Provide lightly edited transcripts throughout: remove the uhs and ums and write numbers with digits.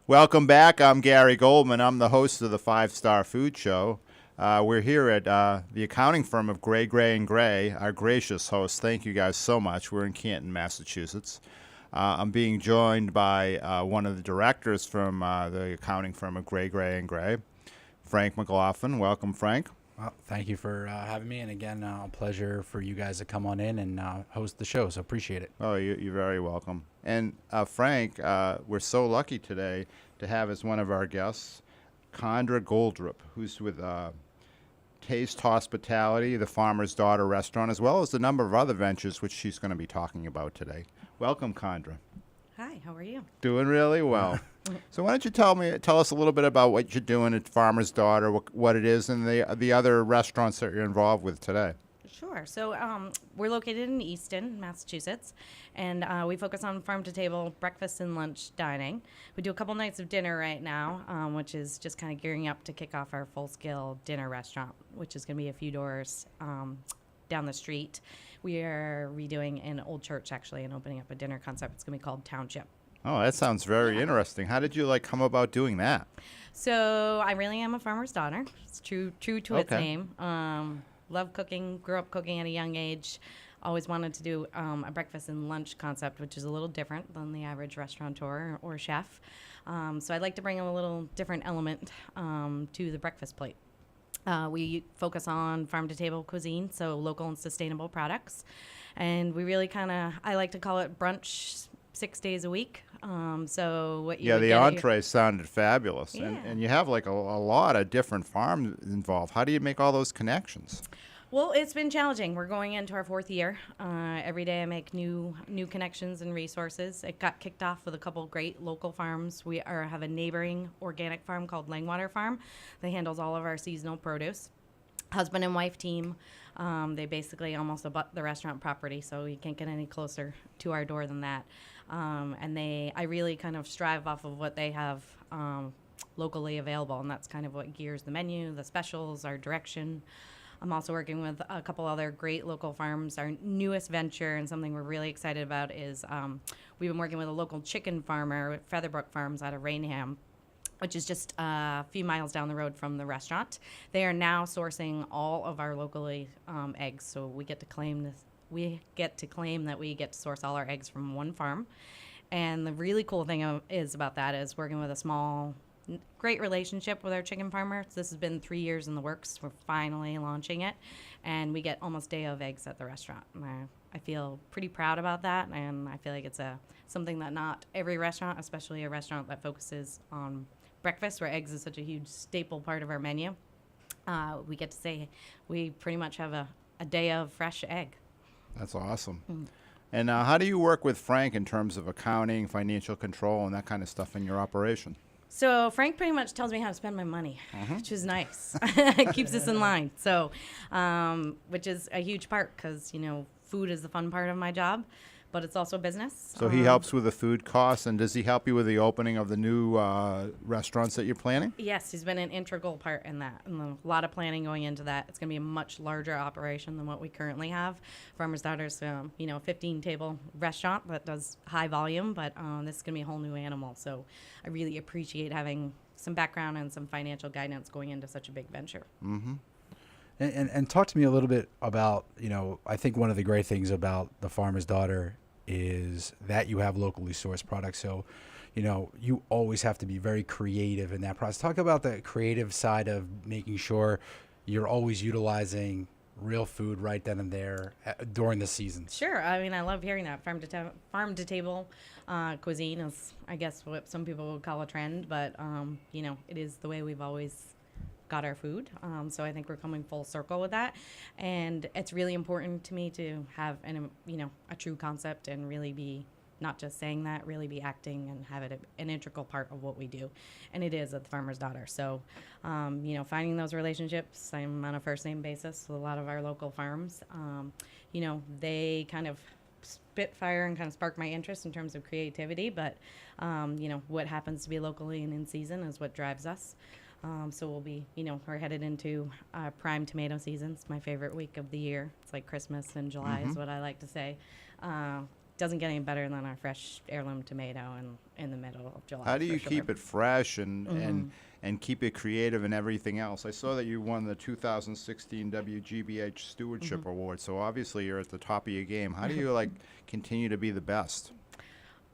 Welcome back. I'm Gary Goldman. I'm the host of the Five Star Food Show. We're here at the accounting firm of Gray, Gray & Gray, our gracious host. Thank you guys so much. We're in Canton, Massachusetts. I'm being joined by one of the directors from the accounting firm of Gray, Gray & Gray, Frank McLaughlin. Welcome, Frank. Well, thank you for having me, and again, a pleasure for you guys to come on in and host the show, so appreciate it. Oh, you're very welcome. And Frank, we're so lucky today to have as one of our guests Chandra Goldrup, who's with Taste Hospitality, the Farmer's Daughter restaurant, as well as a number of other ventures which she's going to be talking about today. Welcome, Chandra. Hi, how are you? Doing really well. So why don't you tell us a little bit about what you're doing at Farmer's Daughter, what it is, and the other restaurants that you're involved with today. Sure. So we're located in Easton, Massachusetts, and we focus on farm-to-table breakfast and lunch dining. We do a couple nights of dinner right now, which is just kind of gearing up to kick off our full-scale dinner restaurant, which is going to be a few doors down the street. We are redoing an old church, actually, and opening up a dinner concept. It's going to be called Township. Oh, that sounds very interesting. How did you come about doing that? So I really am a farmer's daughter. It's true to its name. Love cooking, grew up cooking at a young age. Always wanted to do a breakfast and lunch concept, which is a little different than the average restaurateur or chef. So I'd like to bring a little different element to the breakfast plate. We focus on farm-to-table cuisine, so local and sustainable products. And we really I like to call it brunch 6 days a week. So what you the entree sounded fabulous. Yeah. And you have a lot of different farms involved. How do you make all those connections? Well, it's been challenging. We're going into our fourth year. Every day I make new connections and resources. It got kicked off with a couple great local farms. We have a neighboring organic farm called Langwater Farm that handles all of our seasonal produce. Husband and wife team. They basically almost abut the restaurant property, so you can't get any closer to our door than that. And I really kind of strive off of what they have locally available, and that's kind of what gears the menu, the specials, our direction. I'm also working with a couple other great local farms. Our newest venture and something we're really excited about is we've been working with a local chicken farmer, Featherbrook Farms out of Rainham, which is just a few miles down the road from the restaurant. They are now sourcing all of our locally eggs, so we get to claim that we get to source all our eggs from one farm. And the really cool thing is about that is working with a small, great relationship with our chicken farmer. This has been 3 years in the works. We're finally launching it, and we get almost day of eggs at the restaurant. And I feel pretty proud about that, and I feel like it's something that not every restaurant, especially a restaurant that focuses on breakfast, where eggs is such a huge staple part of our menu, we get to say we pretty much have a day of fresh egg. That's awesome. And how do you work with Frank in terms of accounting, financial control, and that kind of stuff in your operation? So Frank pretty much tells me how to spend my money, which is nice. It keeps us in line. So, which is a huge part because, food is the fun part of my job, but it's also business. So he helps with the food costs, and does he help you with the opening of the new restaurants that you're planning? Yes, he's been an integral part in that, and a lot of planning going into that. It's going to be a much larger operation than what we currently have. Farmer's Daughter's, 15-table restaurant that does high volume, but this is going to be a whole new animal. So I really appreciate having some background and some financial guidance going into such a big venture. Mm-hmm. And talk to me a little bit about, I think one of the great things about the Farmer's Daughter is that you have locally sourced products. So, you always have to be very creative in that process. Talk about the creative side of making sure you're always utilizing real food right then and there during the seasons. Sure. I mean, I love hearing that. Farm-to-table cuisine is, I guess, what some people would call a trend, but, it is the way we've always got our food. So I think we're coming full circle with that. And it's really important to me to have a true concept and really be not just saying that, really be acting and have it an integral part of what we do. And it is at the Farmer's Daughter. So, finding those relationships, I'm on a first name basis with a lot of our local farms. They kind of spitfire and kind of spark my interest in terms of creativity, but, what happens to be locally and in season is what drives us. So we'll be, we're headed into prime tomato season. It's my favorite week of the year. It's like Christmas in July is what I like to say. doesn't get any better than our fresh heirloom tomato in the middle of July. How do you for keep sure. it fresh and keep it creative and everything else? I saw that you won the 2016 WGBH Stewardship Award, so obviously you're at the top of your game. How do you like continue to be the best?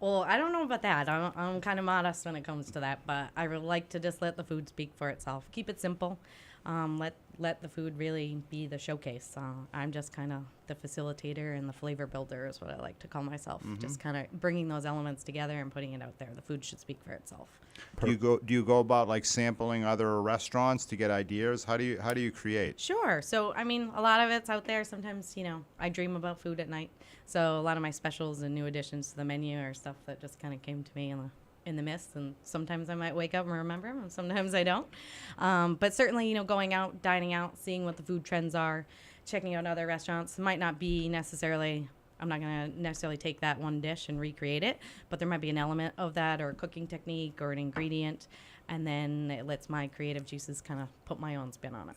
Well, I don't know about that. I'm kind of modest when it comes to that, but I would like to just let the food speak for itself. Keep it simple. Let the food really be the showcase. I'm just kind of the facilitator and the flavor builder is what I like to call myself. Just kind of bringing those elements together and putting it out there. The food should speak for itself. Do you go about like sampling other restaurants to get ideas? How do you create? Sure. So, I mean, a lot of it's out there. Sometimes, I dream about food at night. So a lot of my specials and new additions to the menu are stuff that just kind of came to me in the mist, and sometimes I might wake up and remember them, and sometimes I don't. But certainly, going out, dining out, seeing what the food trends are, checking out other restaurants might not be necessarily. I'm not going to necessarily take that one dish and recreate it, but there might be an element of that or a cooking technique or an ingredient, and then it lets my creative juices kind of put my own spin on it.